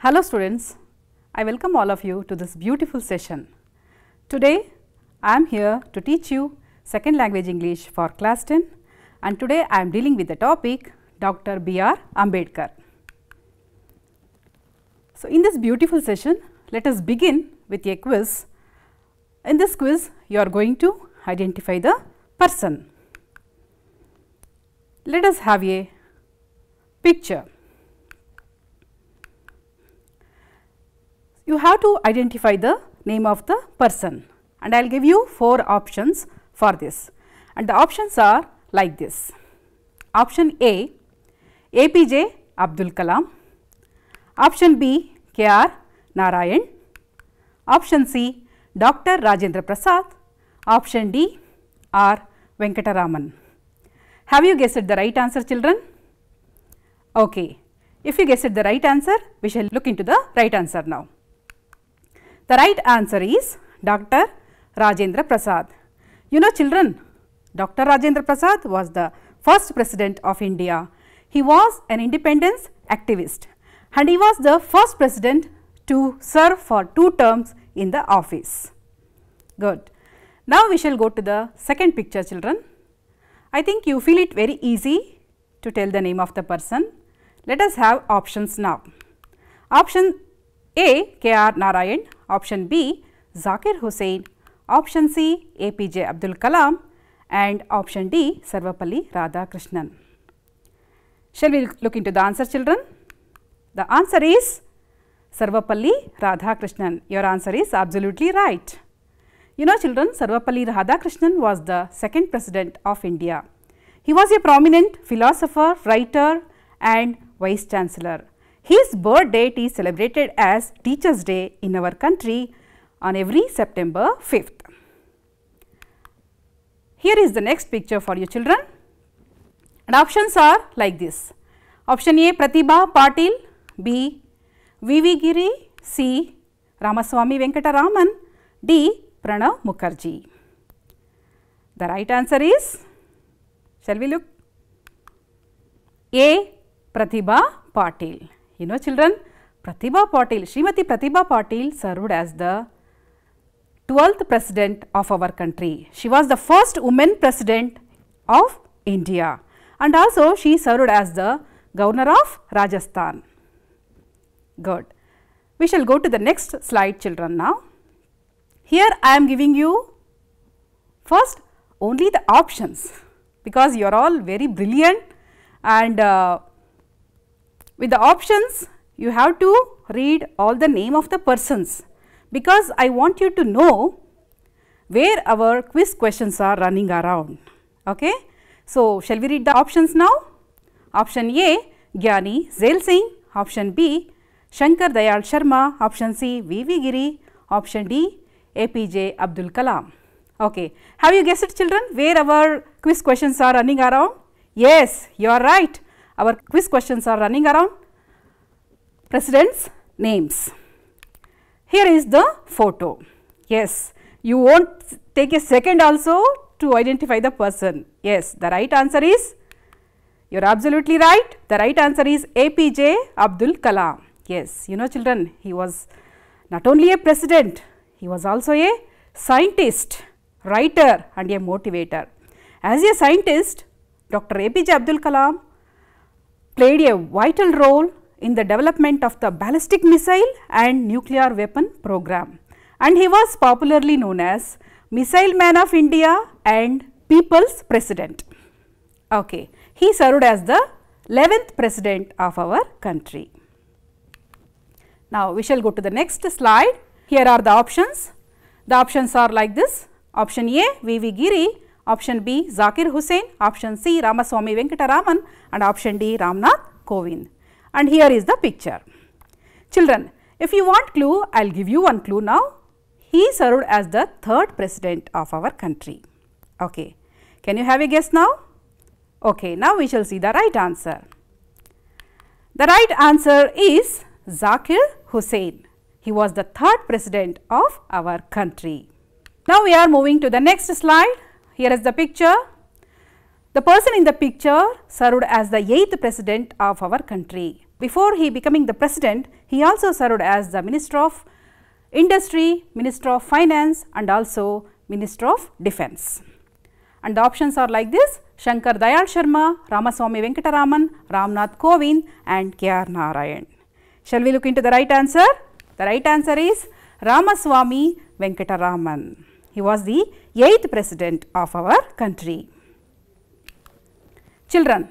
Hello students, I welcome all of you to this beautiful session. Today I am here to teach you second language English for class 10 and today I am dealing with the topic Dr. B.R. Ambedkar. So, in this beautiful session let us begin with a quiz. In this quiz you are going to identify the person. Let us have a picture. You have to identify the name of the person and I will give you 4 options for this and the options are like this. Option A, APJ Abdul Kalam. Option B, K.R. Narayan. Option C, Dr. Rajendra Prasad. Option D, R. Venkataraman. Have you guessed the right answer, children? Okay. If you guessed the right answer, we shall look into the right answer now. The right answer is Dr. Rajendra Prasad. You know children, Dr. Rajendra Prasad was the first president of India. He was an independence activist and he was the first president to serve for 2 terms in the office. Good. Now we shall go to the second picture, children. I think you feel it very easy to tell the name of the person. Let us have options now. Option A, K.R. Narayan. Option B, Zakir Hussain. Option C, APJ Abdul Kalam and option D, Sarvapalli Radhakrishnan. Shall we look into the answer, children? The answer is Sarvapalli Radhakrishnan. Your answer is absolutely right. You know children, Sarvapalli Radhakrishnan was the second president of India. He was a prominent philosopher, writer and vice chancellor. His birth date is celebrated as Teachers' Day in our country on every September 5th. Here is the next picture for you children and options are like this. Option A, Pratibha Patil. B, V.V. Giri. C, Ramaswamy Venkataraman. D, Pranav Mukherjee. The right answer is, shall we look? A, Pratibha Patil. You know children, Pratibha Patil, Srimati Pratibha Patil served as the 12th president of our country. She was the first woman president of India and also she served as the governor of Rajasthan. Good. We shall go to the next slide, children, now. Here I am giving you first only the options because you are all very brilliant and with the options you have to read all the name of the persons because I want you to know where our quiz questions are running around. Okay? So, shall we read the options now? Option A, Gyani Zail Singh. Option B, Shankar Dayal Sharma. Option C, V.V. Giri. Option D, APJ Abdul Kalam. Okay. Have you guessed children where our quiz questions are running around? Yes, you are right. Our quiz questions are running around presidents' names. Here is the photo. Yes, you won't take a second also to identify the person. Yes, the right answer is, you are absolutely right. The right answer is APJ Abdul Kalam. Yes, you know children, he was not only a president, he was also a scientist, writer and a motivator. As a scientist, Dr. APJ Abdul Kalam played a vital role in the development of the ballistic missile and nuclear weapon program and he was popularly known as Missile Man of India and People's President. Okay. He served as the 11th president of our country. Now, we shall go to the next slide. Here are the options. The options are like this. Option A, V.V. Giri. Option B, Zakir Hussain. Option C, Ramaswamy Venkataraman and option D, Ramnath Kovind. And here is the picture. Children, if you want clue, I will give you one clue now. He served as the 3rd president of our country. Okay. Can you have a guess now? Okay. Now, we shall see the right answer. The right answer is Zakir Hussain. He was the 3rd president of our country. Now, we are moving to the next slide. Here is the picture. The person in the picture served as the 8th president of our country. before he becoming the president, he also served as the Minister of Industry, Minister of Finance and also Minister of Defence. And the options are like this: Shankar Dayal Sharma, Ramaswamy Venkataraman, Ramnath Kovind and K.R. Narayan. Shall we look into the right answer? The right answer is Ramaswamy Venkataraman. He was the 8th president of our country. Children,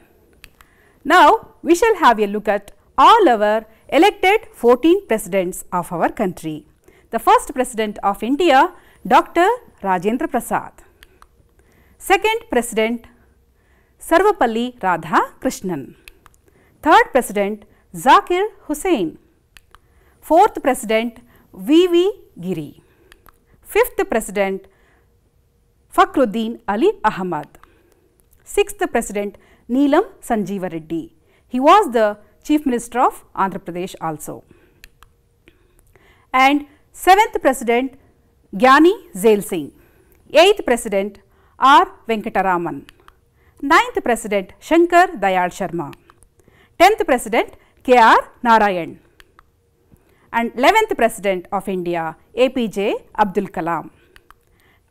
now we shall have a look at all our elected 14 presidents of our country. The first president of India, Dr. Rajendra Prasad. Second president, Sarvapalli Radhakrishnan. Third president, Zakir Hussain. Fourth president, V.V. Giri. Fifth president, Fakhruddin Ali Ahmad. Sixth president, Neelam Sanjeeva Reddy. He was the Chief Minister of Andhra Pradesh also. And seventh president, Gyani Zail Singh. Eighth president, R. Venkataraman. Ninth president, Shankar Dayal Sharma. 10th president, K.R. Narayan. And 11th president of India, APJ Abdul Kalam.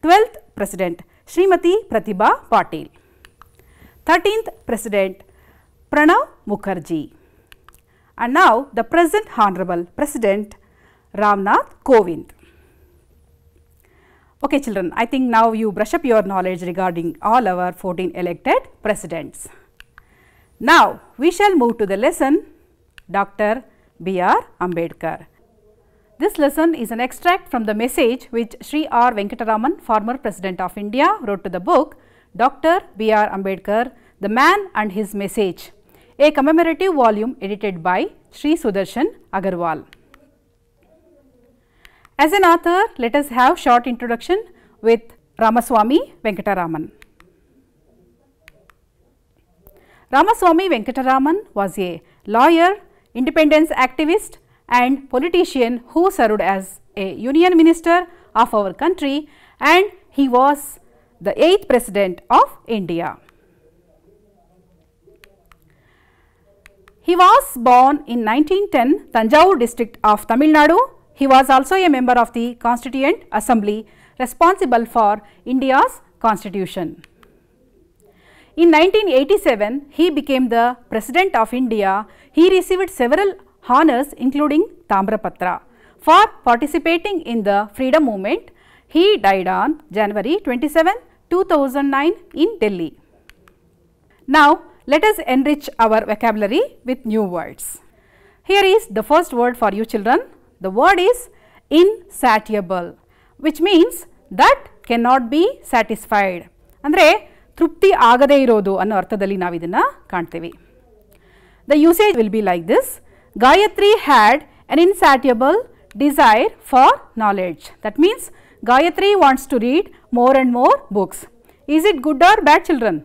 12th president, Srimati Pratibha Patil. 13th president, Pranav Mukherjee. And now the present Honorable President, Ramnath Kovind. Okay children, I think now you brush up your knowledge regarding all our 14 elected presidents. Now we shall move to the lesson Dr. B.R. Ambedkar. This lesson is an extract from the message which Sri R. Venkataraman, former President of India, wrote to the book Dr. B.R. Ambedkar, The Man and His Message, a commemorative volume edited by Sri Sudarshan Agarwal. As an author, let us have short introduction with Ramaswamy Venkataraman. Ramaswamy Venkataraman was a lawyer, independence activist and politician who served as a union minister of our country, and he was the 8th president of India. He was born in 1910, Tanjavur district of Tamil Nadu. He was also a member of the Constituent Assembly responsible for India's constitution. In 1987, he became the President of India. He received several honors including Tamrapatra for participating in the freedom movement. He died on January 27, 2009 in Delhi. Now, let us enrich our vocabulary with new words. Here is the first word for you children. The word is insatiable, which means that cannot be satisfied. Andre ತೃಪ್ತಿ ಆಗದೇ ಇರೋದು ಅನ್ನೋ ಅರ್ಥದಲ್ಲಿ ನಾವು ಇದನ್ನು ಕಾಣ್ತೀವಿ. The usage will be like this: Gayatri had an insatiable desire for knowledge. That means Gayatri wants to read more and more books. Is it good or bad children?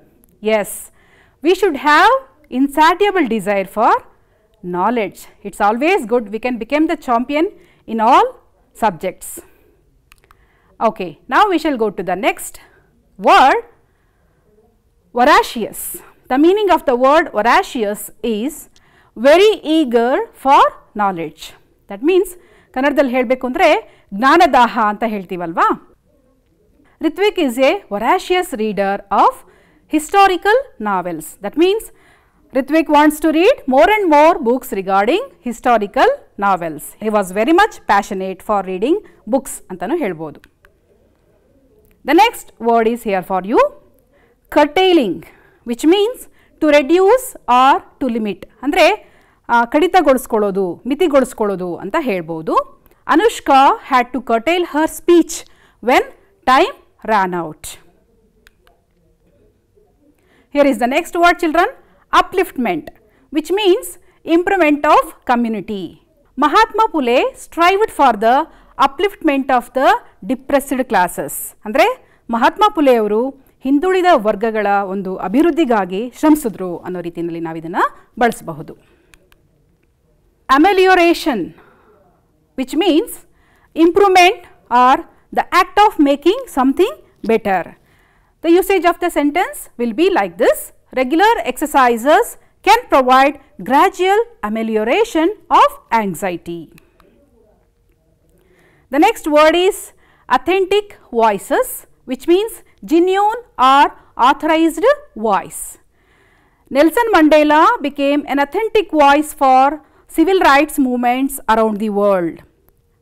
Yes, we should have insatiable desire for knowledge. It's always good. We can become the champion in all subjects. Okay, now we shall go to the next word, voracious. The meaning of the word voracious is very eager for knowledge. That means ಕನ್ನಡದಲ್ಲಿ ಹೇಳಬೇಕು ಅಂದರೆ ಜ್ಞಾನದಾಹ ಅಂತ ಹೇಳ್ತೀವಲ್ವಾ. Ritvik is a voracious reader of historical novels. That means Ritvik wants to read more and more books regarding historical novels. He was very much passionate for reading books ಅಂತನೂ ಹೇಳ್ಬೋದು. The next word is here for you, curtailing, which means to reduce or to limit. ಅಂದರೆ ಕಡಿತಗೊಳಿಸ್ಕೊಳ್ಳೋದು, ಮಿತಿಗೊಳಿಸ್ಕೊಳ್ಳೋದು ಅಂತ ಹೇಳ್ಬೋದು. Anushka had to curtail her speech when time ran out. Here is the next word children, upliftment, which means improvement of community. Mahatma Phule strived for the upliftment of the depressed classes. ಅಂದರೆ ಮಹಾತ್ಮ ಫುಲೆ ಅವರು ಹಿಂದುಳಿದ ವರ್ಗಗಳ ಒಂದು ಅಭಿವೃದ್ಧಿಗಾಗಿ ಶ್ರಮಿಸಿದ್ರು ಅನ್ನೋ ರೀತಿಯಲ್ಲಿ ನಾವು ಇದನ್ನು ಬಳಸಬಹುದು. Amelioration, which means improvement or the act of making something better. The usage of the sentence will be like this: regular exercises can provide gradual amelioration of anxiety. The next word is authentic voices, which means genuine or authorized voice. Nelson Mandela became an authentic voice for civil rights movements around the world.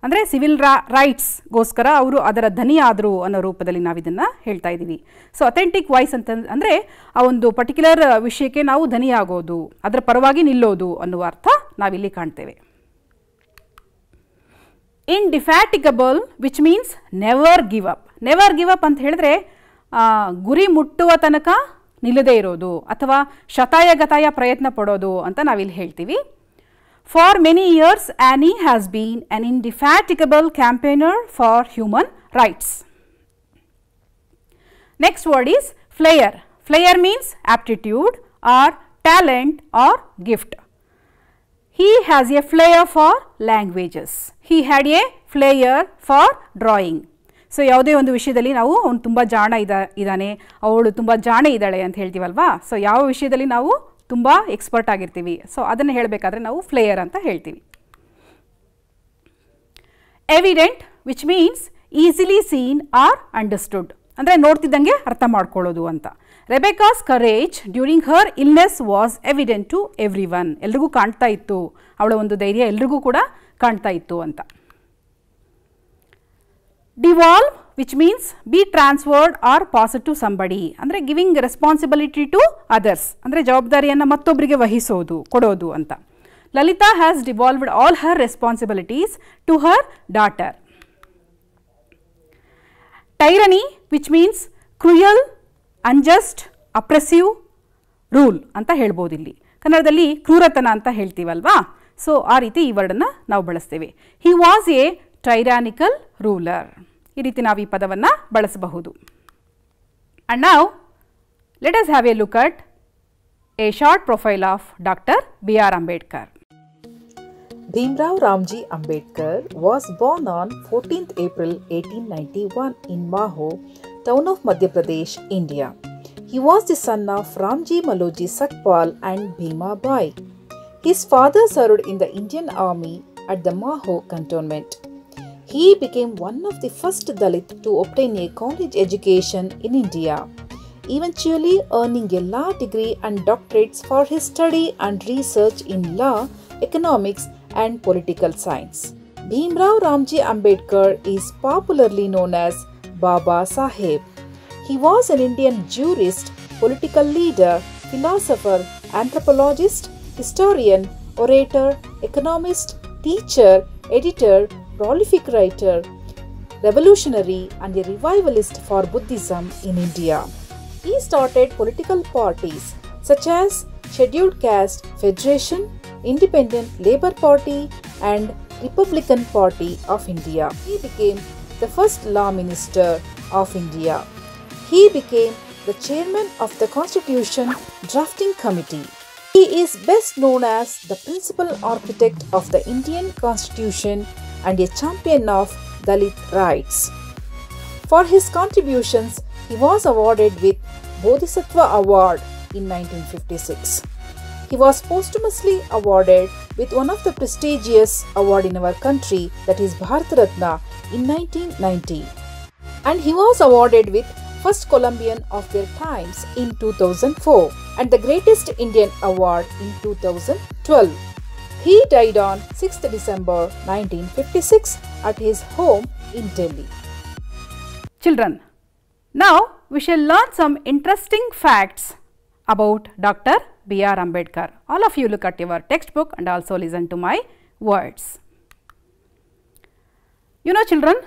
ಅಂದರೆ civil ರೈಟ್ಸ್ಗೋಸ್ಕರ ಅವರು ಅದರ ಧ್ವನಿ ಆದರು ಅನ್ನೋ ರೂಪದಲ್ಲಿ ನಾವು ಇದನ್ನು ಹೇಳ್ತಾ ಇದ್ದೀವಿ. ಸೊ ಅಥೆಂಟಿಕ್ ವಾಯ್ಸ್ ಅಂತ ಅಂದರೆ ಆ ಒಂದು ಪರ್ಟಿಕ್ಯುಲರ್ ವಿಷಯಕ್ಕೆ ನಾವು ಧ್ವನಿ ಆಗೋದು, ಅದರ ಪರವಾಗಿ ನಿಲ್ಲೋದು ಅನ್ನುವ ಅರ್ಥ ನಾವಿಲ್ಲಿ ಕಾಣ್ತೇವೆ. Indefatigable, which means never give up. Never give up ಅಂತ ಹೇಳಿದ್ರೆ ಗುರಿ ಮುಟ್ಟುವ ತನಕ ನಿಲ್ಲದೇ ಇರೋದು ಅಥವಾ ಶತಾಯಗತಾಯ ಪ್ರಯತ್ನ ಪಡೋದು ಅಂತ ನಾವಿಲ್ಲಿ ಹೇಳ್ತೀವಿ. For many years, Annie has been an indefatigable campaigner for human rights. Next word is flair. Flair means aptitude or talent or gift. He has a flair for languages. He had a flair for drawing. So ಯಾವುದೇ ಒಂದು ವಿಷಯದಲ್ಲಿ ನಾವು ಅವನು ತುಂಬ ಜಾಣ ಇದ್ದಾನೆ, ಅವಳು ತುಂಬ ಜಾಣೆ ಇದ್ದಾಳೆ ಅಂತ ಹೇಳ್ತೀವಲ್ವಾ. ಸೊ ಯಾವ ವಿಷಯದಲ್ಲಿ ನಾವು ತುಂಬ ಎಕ್ಸ್ಪರ್ಟ್ ಆಗಿರ್ತೀವಿ, ಸೊ ಅದನ್ನು ಹೇಳಬೇಕಾದ್ರೆ ನಾವು ಫ್ಲೇಯರ್ ಅಂತ ಹೇಳ್ತೀವಿ. Evident, which means easily seen or understood, ಅಂದರೆ ನೋಡ್ತಿದ್ದಂಗೆ ಅರ್ಥ ಮಾಡ್ಕೊಳ್ಳೋದು ಅಂತ. Rebecca's courage during her illness was evident to everyone. ಎಲ್ರಿಗೂ ಕಾಣ್ತಾ ಇತ್ತು, ಅವಳ ಒಂದು ಧೈರ್ಯ ಎಲ್ರಿಗೂ ಕೂಡ ಕಾಣ್ತಾ ಇತ್ತು ಅಂತ. Devolve, which means be transferred or passed to somebody, ಅಂದರೆ ಗಿವಿಂಗ್ ರೆಸ್ಪಾನ್ಸಿಬಿಲಿಟಿ ಟು ಅದರ್ಸ್, ಅಂದರೆ ಜವಾಬ್ದಾರಿಯನ್ನು ಮತ್ತೊಬ್ಬರಿಗೆ ವಹಿಸೋದು, ಕೊಡೋದು ಅಂತ. Lalitha has devolved all her responsibilities to her daughter. Tyranny, which means cruel, unjust, oppressive rule ಅಂತ ಹೇಳ್ಬೋದು. ಇಲ್ಲಿ ಕನ್ನಡದಲ್ಲಿ ಕ್ರೂರತನ ಅಂತ ಹೇಳ್ತೀವಲ್ವಾ, ಸೊ ಆ ರೀತಿ ಈ ವರ್ಡನ್ನು ನಾವು ಬಳಸ್ತೇವೆ. He was a tyrannical ruler. ಈ ರೀತಿ ನಾವು ಈ ಪದವನ್ನು ಬಳಸಬಹುದು. And now let us have a look at a short profile of Dr. B.R. Ambedkar. Bhimrao Ramji Ambedkar was born on 14th April 1891 in Maho, town of Madhya Pradesh, India. He was the son of Ramji Maloji Sakpal and Bhima Bai. His father served in the Indian Army at the Maho cantonment. He became one of the first Dalit to obtain a college education in India, eventually earning a law degree and doctorates for his study and research in law, economics and political science. Bhimrao Ramji Ambedkar is popularly known as Baba Saheb. He was an Indian jurist, political leader, philosopher, anthropologist, historian, orator, economist, teacher, editor, prolific writer, revolutionary and a revivalist for Buddhism in India. He started political parties such as Scheduled Caste Federation, Independent Labour Party and Republican Party of India. He became the first Law Minister of India. He became the chairman of the Constitution Drafting Committee. He is best known as the principal architect of the Indian Constitution and a champion of Dalit rights. For his contributions, he was awarded with Bodhisattva Award in 1956. He was posthumously awarded with one of the prestigious awards in our country, that is Bharat Ratna, in 1990. And he was awarded with First Columbian of their times in 2004 and the Greatest Indian Award in 2012. He died on 6th December 1956 at his home in Delhi. Children, now we shall learn some interesting facts about Dr. B.R. Ambedkar. All of you look at your textbook and also listen to my words. You know children,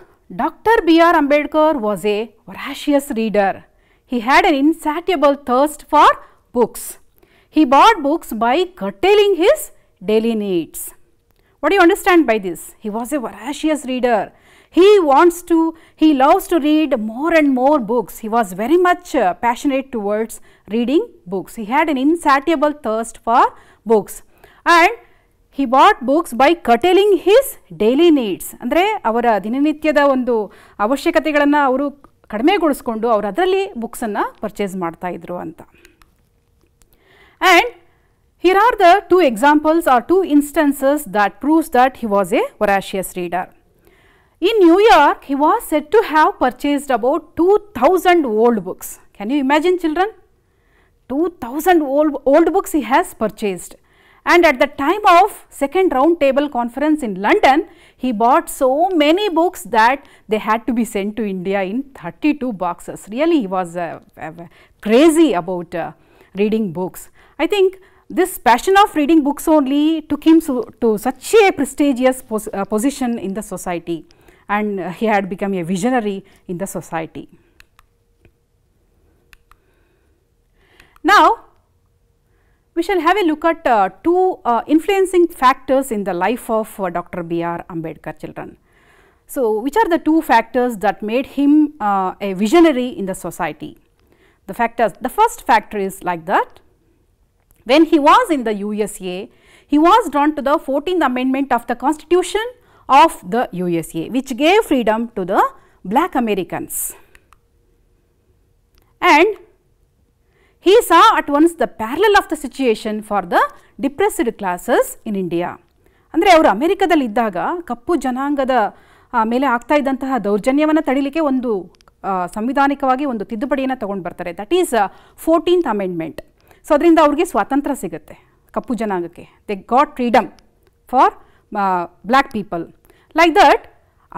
Dr. B.R. Ambedkar was a voracious reader. He had an insatiable thirst for books. He bought books by curtailing his daily needs. What do you understand by this? He was a voracious reader. He loves to read more and more books. He was very much passionate towards reading books. He had an insatiable thirst for books. And he bought books by curtailing his daily needs. ಅಂದರೆ ಅವರ ದಿನನಿತ್ಯದ ಒಂದು ಅವಶ್ಯಕತೆಗಳನ್ನು ಅವರು ಕಡಿಮೆಗೊಳಿಸ್ಕೊಂಡು ಅವರು ಅದರಲ್ಲಿ ಬುಕ್ಸನ್ನು purchase ಮಾಡ್ತಾ ಇದ್ರು ಅಂತ. And Here are the two examples or two instances that proves that he was a voracious reader. In New York, he was said to have purchased about 2000 old books. Can you imagine, children? 2000 old books he has purchased. And at the time of second round table conference in London, he bought so many books that they had to be sent to India in 32 boxes. Really, he was crazy about reading books. I think this passion of reading books only took him to such a prestigious position in the society, and he had become a visionary in the society. Now, we shall have a look at two influencing factors in the life of Dr. B.R. Ambedkar, children. So, which are the two factors that made him a visionary in the society? The first factor is like that. When he was in the USA, he was drawn to the 14th Amendment of the Constitution of the USA, which gave freedom to the black Americans. And he saw at once the parallel of the situation for the depressed classes in India. ಅಂದರೆ ಅವರು ಅಮೆರಿಕದಲ್ಲಿ ಇದ್ದಾಗ ಕಪ್ಪು ಜನಾಂಗದ ಮೇಲೆ ಆಗ್ತಾ ಇದ್ದಂತಹ ದೌರ್ಜನ್ಯವನ್ನು ತಡಿಲಿಕ್ಕೆ ಒಂದು ಸಂವಿಧಾನಿಕವಾಗಿ ಒಂದು ತಿದ್ದುಪಡಿಯನ್ನು ತಗೊಂಡು ಬರ್ತಾರೆ. That is 14th amendment. So ಅದರಿಂದ ಅವ್ರಿಗೆ ಸ್ವಾತಂತ್ರ್ಯ ಸಿಗುತ್ತೆ ಕಪ್ಪು ಜನಾಂಗಕ್ಕೆ. They got freedom for black people. Like that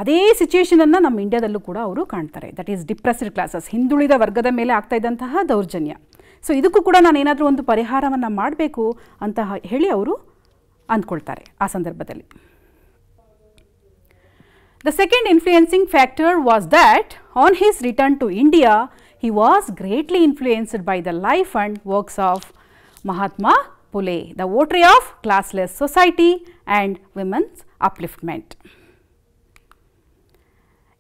ಅದೇ ಸಿಚುವೇಷನನ್ನು ನಮ್ಮ ಇಂಡಿಯಾದಲ್ಲೂ ಕೂಡ ಅವರು ಕಾಣ್ತಾರೆ. ದಟ್ ಈಸ್ ಡಿಪ್ರೆಸ್ಡ್ ಕ್ಲಾಸಸ್, ಹಿಂದುಳಿದ ವರ್ಗದ ಮೇಲೆ ಆಗ್ತಾ ಇದ್ದಂತಹ ದೌರ್ಜನ್ಯ. ಸೊ ಇದಕ್ಕೂ ಕೂಡ ನಾನು ಏನಾದರೂ ಒಂದು ಪರಿಹಾರವನ್ನು ಮಾಡಬೇಕು ಅಂತ ಹೇಳಿ ಅವರು ಅಂದ್ಕೊಳ್ತಾರೆ ಆ ಸಂದರ್ಭದಲ್ಲಿ. The second influencing factor was that on his return to India, he was greatly influenced by the life and works of Mahatma Phule, the votary of classless society and women's upliftment.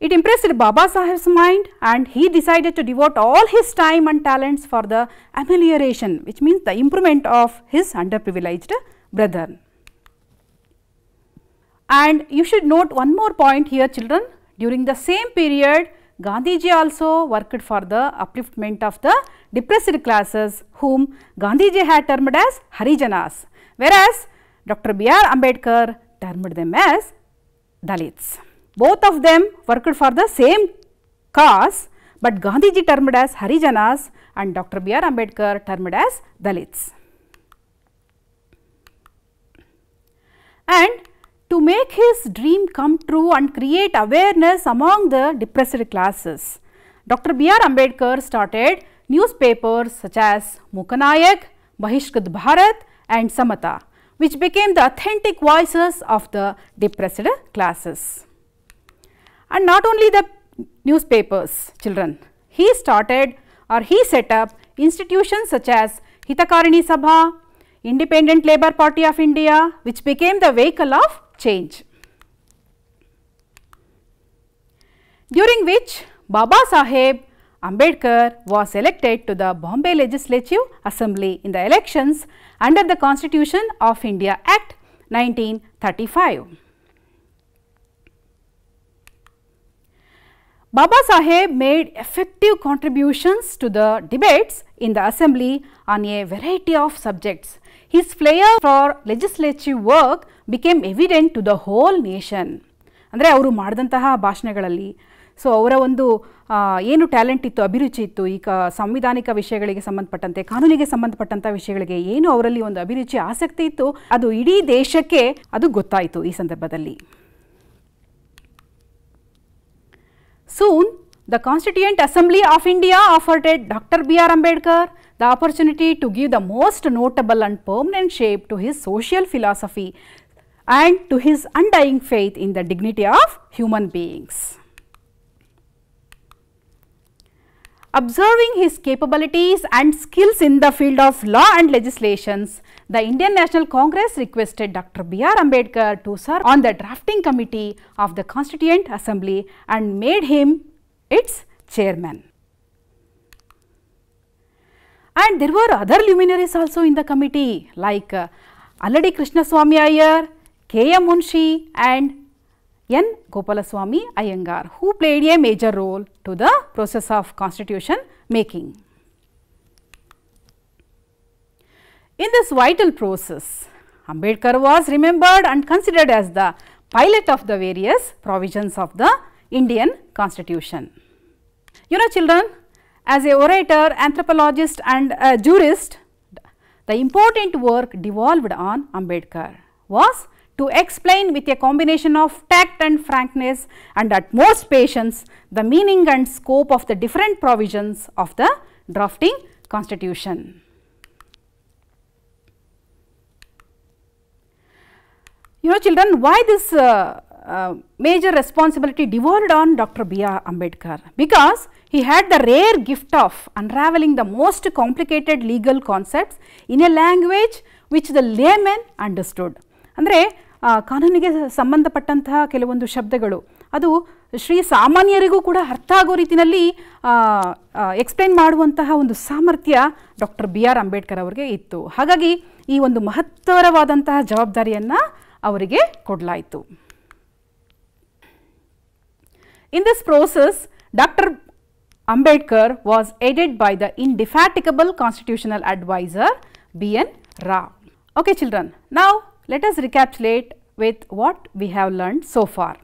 It impressed Baba Saheb's mind, and he decided to devote all his time and talents for the amelioration, which means the improvement of his underprivileged brother. And you should note one more point here, children. During the same period, Gandhiji also worked for the upliftment of the depressed classes, whom Gandhiji had termed as Harijanas, whereas Dr. B.R. Ambedkar termed them as Dalits. Both of them worked for the same cause, but Gandhiji termed as Harijanas and Dr. B.R. Ambedkar termed as Dalits. And to make his dream come true and create awareness among the depressed classes, Dr. B.R. Ambedkar started newspapers such as Mukanayak, Bahishkrit Bharat and Samata, which became the authentic voices of the depressed classes. And not only the newspapers, children, he set up institutions such as Hitakarini Sabha, Independent Labour Party of India, which became the vehicle of change, during which Baba Saheb Ambedkar was elected to the Bombay Legislative Assembly in the elections under the Constitution of India Act 1935. Baba Saheb made effective contributions to the debates in the assembly on a variety of subjects. His flair for legislative work became evident to the whole nation. ಅಂದರೆ ಅವರು ಮಾಡಿದಂತಹ ಭಾಷಣಗಳಲ್ಲಿ so ಅವರ ಒಂದು ಏನು talent ಇತ್ತು, ಅಭಿರುಚಿ ಇತ್ತು, ಈಗ ಸಂವಿಧಾನಿಕ ವಿಷಯಗಳಿಗೆ ಸಂಬಂಧಪಟ್ಟಂತೆ, ಕಾನೂನಿಗೆ ಸಂಬಂಧಪಟ್ಟಂಥ ವಿಷಯಗಳಿಗೆ ಏನು ಅವರಲ್ಲಿ ಒಂದು ಅಭಿರುಚಿ, ಆಸಕ್ತಿ ಇತ್ತು, ಅದು ಇಡೀ ದೇಶಕ್ಕೆ ಅದು ಗೊತ್ತಾಯಿತು ಈ ಸಂದರ್ಭದಲ್ಲಿ. Soon, the Constituent Assembly of India offered Dr. B.R. Ambedkar the opportunity to give the most notable and permanent shape to his social philosophy and to his undying faith in the dignity of human beings. Observing his capabilities and skills in the field of law and legislations, the Indian National Congress requested Dr. B.R. Ambedkar to serve on the drafting committee of the Constituent Assembly and made him its chairman. And there were other luminaries also in the committee like Alladi Krishnaswamy Iyer, K.M. Munshi and N. Gopalaswamy Iyengar, who played a major role to the process of constitution making. In this vital process, Ambedkar was remembered and considered as the pilot of the various provisions of the Indian Constitution. You know children, as a orator, anthropologist and a jurist, the important work devolved on Ambedkar was to explain with a combination of tact and frankness and utmost patience the meaning and scope of the different provisions of the drafting constitution. You know children, why this major responsibility devolved on Dr. B.R. Ambedkar? Because he had the rare gift of unraveling the most complicated legal concepts in a language which the layman understood. ಅಂದರೆ ಕಾನೂನಿಗೆ ಸಂಬಂಧಪಟ್ಟಂತಹ ಕೆಲವೊಂದು ಶಬ್ದಗಳು ಅದು ಶ್ರೀ ಸಾಮಾನ್ಯರಿಗೂ ಕೂಡ ಅರ್ಥ ಆಗೋ ರೀತಿಯಲ್ಲಿ ಎಕ್ಸ್ಪ್ಲೇನ್ ಮಾಡುವಂತಹ ಒಂದು ಸಾಮರ್ಥ್ಯ ಡಾಕ್ಟರ್ ಬಿ ಆರ್ ಅಂಬೇಡ್ಕರ್ ಅವರಿಗೆ ಇತ್ತು. ಹಾಗಾಗಿ ಈ ಒಂದು ಮಹತ್ತರವಾದಂತಹ ಜವಾಬ್ದಾರಿಯನ್ನು ಅವರಿಗೆ ಕೊಡಲಾಯಿತು. In this process, Dr. Ambedkar was aided by the indefatigable constitutional advisor B.N. Rao. Okay children, now let us recapitulate with what we have learned so far.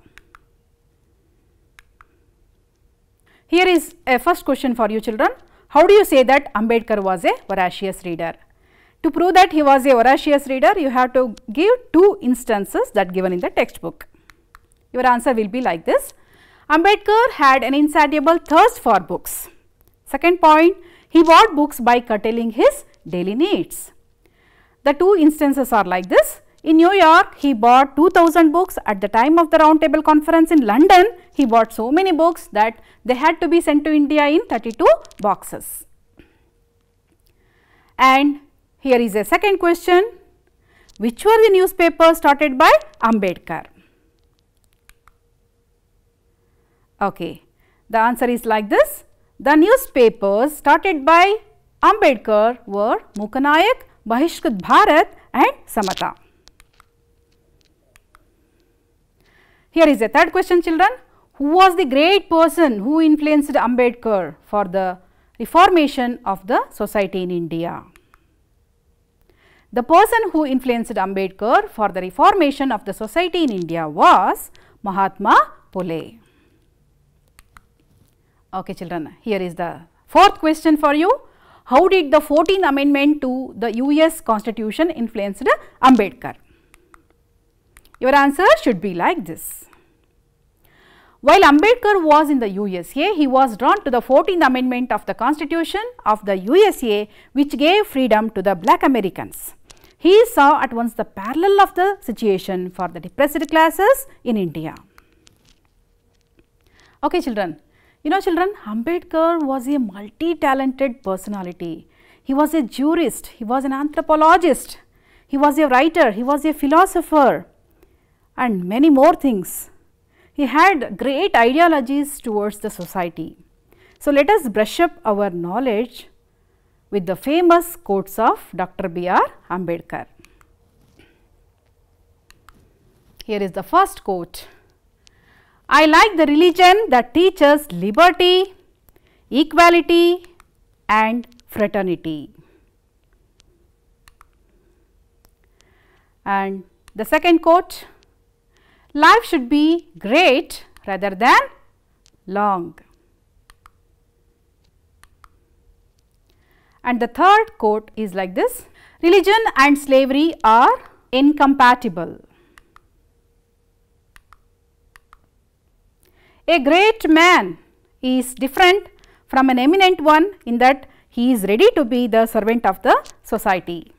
Here is a first question for you children. How do you say that Ambedkar was a voracious reader? To prove that he was a voracious reader, you have to give two instances that given in the textbook. Your answer will be like this. Ambedkar had an insatiable thirst for books. Second point, he bought books by curtailing his daily needs. The two instances are like this. In New York, he bought 2000 books. At the time of the Round Table Conference in London, he bought so many books that they had to be sent to India in 32 boxes. And here is a second question. Which were the newspapers started by Ambedkar? Okay, the answer is like this. The newspapers started by Ambedkar were Mukanayak, Bahishkrit Bharat and Samata. Here is a third question children. Who was the great person who influenced Ambedkar for the reformation of the society in India? The person who influenced Ambedkar for the reformation of the society in India was Mahatma Phule. Okay children, here is the fourth question for you. How did the 14th amendment to the US Constitution influenced Ambedkar? Your answer should be like this. While Ambedkar was in the USA, he was drawn to the 14th amendment of the Constitution of the USA, which gave freedom to the black Americans. He saw at once the parallel of the situation for the depressed classes in India. Okay children, you know children, Ambedkar was a multi-talented personality. He was a jurist, he was an anthropologist, he was a writer, he was a philosopher and many more things. He had great ideologies towards the society. So, let us brush up our knowledge with the famous quotes of Dr. B.R. Ambedkar. Here is the first quote. I like the religion that teaches liberty, equality and fraternity. And the second quote, life should be great rather than long. And the third quote is like this, religion and slavery are incompatible. A great man is different from an eminent one in that he is ready to be the servant of the society.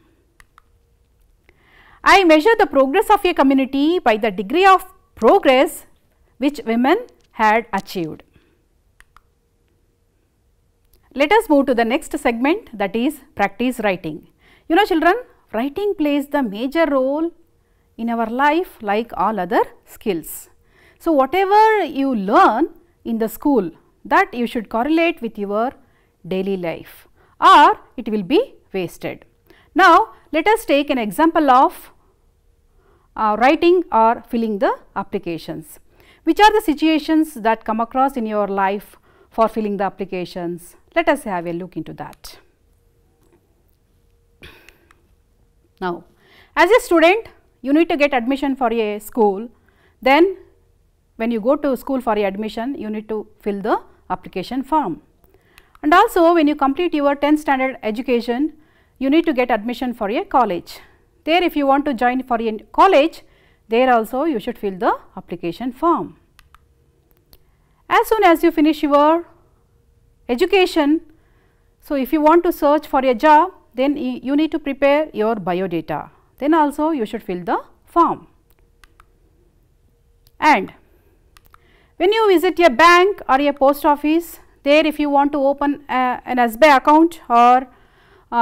I measure the progress of a community by the degree of progress which women had achieved. Let us move to the next segment, that is practice writing. You know children, writing plays the major role in our life like all other skills. So, whatever you learn in the school, that you should correlate with your daily life or it will be wasted. Now, let us take an example of writing or filling the applications. Which are the situations that come across in your life for filling the applications? Let us have a look into that. Now, as a student, you need to get admission for a school. Then when you go to school for a admission, you need to fill the application form. And also when you complete your 10th standard education, you need to get admission for a college. There if you want to join for a college, there also you should fill the application form. As soon as you finish your education, so if you want to search for a job, then you need to prepare your biodata. Then also you should fill the form. And when you visit a bank or a post office, there if you want to open an SBI account, or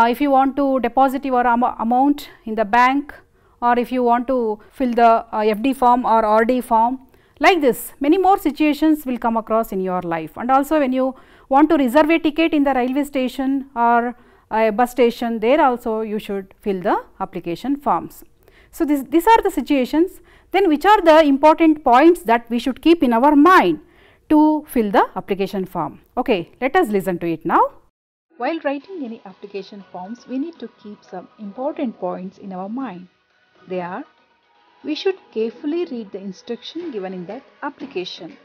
if you want to deposit your amount in the bank, or if you want to fill the FD form or RD form, like this many more situations will come across in your life. And also when you want to reserve a ticket in the railway station or a bus station, there also you should fill the application forms. So these are the situations. Then which are the important points that we should keep in our mind to fill the application form? Okay, let us listen to it now. While writing any application forms, we need to keep some important points in our mind. They are: we should carefully read the instruction given in that application.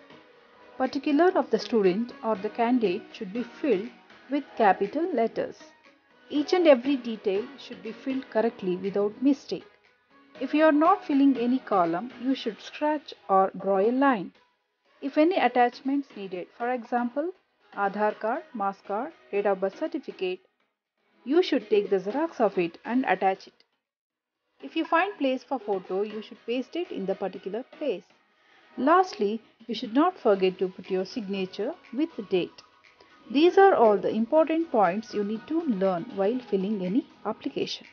Particular of the student or the candidate should be filled with capital letters. Each and every detail should be filled correctly without mistake. If you are not filling any column, you should scratch or draw a line. If any attachments needed, for example, Aadhaar card, mass card, date of birth certificate, you should take the xerox of it and attach it. If you find place for photo, you should paste it in the particular place. Lastly, you should not forget to put your signature with the date. These are all the important points you need to learn while filling any application.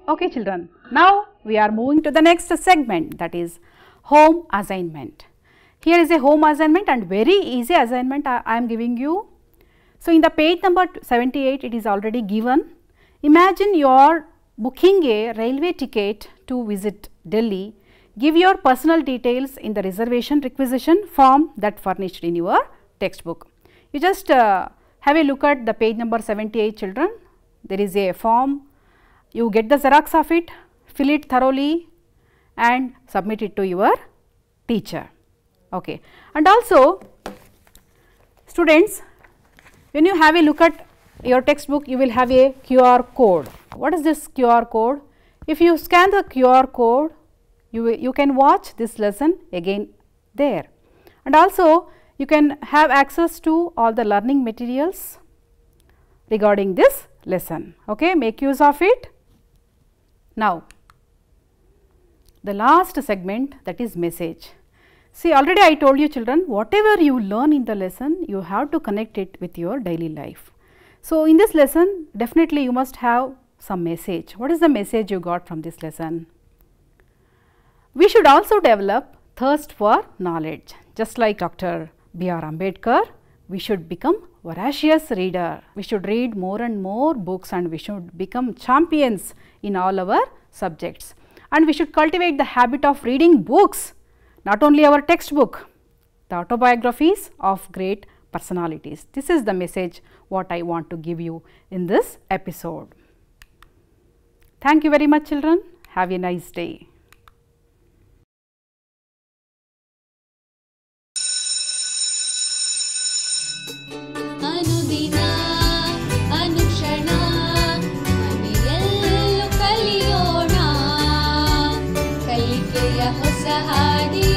Okay children, now we are moving to the next segment, that is home assignment. Here is a home assignment and very easy assignment I am giving you. So in the page number 78 it is already given. Imagine you are booking a railway ticket to visit Delhi. Give your personal details in the reservation requisition form that furnished in your textbook. You just have a look at the page number 78 children. There is a form. You get the xerox of it, fill it thoroughly and submit it to your teacher. Okay. And also students, when you have a look at your textbook, you will have a QR code. What is this QR code? If you scan the QR code, you can watch this lesson again there. And also you can have access to all the learning materials regarding this lesson. Okay, make use of it. Now, the last segment, that is message. See, already I told you children, whatever you learn in the lesson, you have to connect it with your daily life. So, in this lesson, definitely you must have some message. What is the message you got from this lesson? We should also develop thirst for knowledge. Just like Dr. B.R. Ambedkar, we should become voracious reader. We should read more and more books and we should become champions in all our subjects. And we should cultivate the habit of reading books, not only our textbook, the autobiographies of great personalities. This is the message what I want to give you in this episode. Thank you very much children. Have a nice day. ಹೊಸ ಹಾದಿ